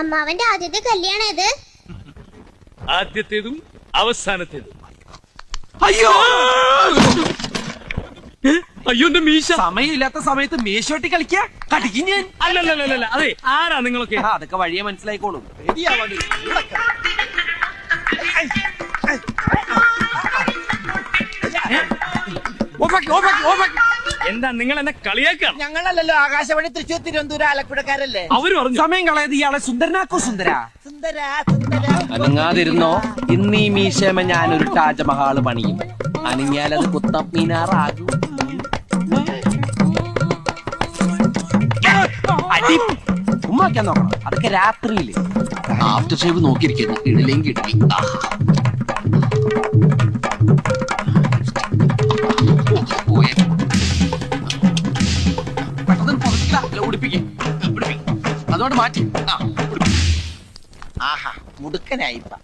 അമ്മാവന്റെ ആദ്യത്തെ കല്യാണം ഇത്. ആദ്യത്തേതും അവസാനത്തേതും. അയ്യോ അയ്യോ എന്റെ മീശ. സമയമില്ലാത്ത സമയത്ത് മീശോട്ടി കളിക്കാ കടിക്കും ഞാൻ. അല്ലല്ല അതെ, ആരാ നിങ്ങളൊക്കെ? അതൊക്കെ വഴിയെ മനസ്സിലായിക്കോളും. എന്താ നിങ്ങൾ എന്നെ കളിയാക്കാം? ഞങ്ങളല്ലല്ലോ ആകാശവാണി തൃശ്ശൂർ തിരുവനന്തപുരം ആലപ്പുഴക്കാരല്ലേ? അവര് പറഞ്ഞു സമയം കളയത് ഇയാളെ സുന്ദരനാക്കോ സുന്ദര. സുന്ദര അനങ്ങാതിരുന്നോ, ഇന്ന് ഈ മീശമ ഞാനൊരു താജ്മഹാള് പണിയും. അനങ്ങിയാലത് കുത്തം മീനാറാകും. ഉമ്മാക്കാൻ നോക്കണം, അതൊക്കെ രാത്രിയില്. ആഫ്റ്റർ ഷേവ് നോക്കിയിരിക്കുന്നു, ഇടലെങ്കിൽ ഇടലി. പെട്ടെന്ന് പുറത്തില്ല, ഉടുപ്പിക്കും. അതോട് മാറ്റി. ആഹാ മുടുക്കനായിപ്പ.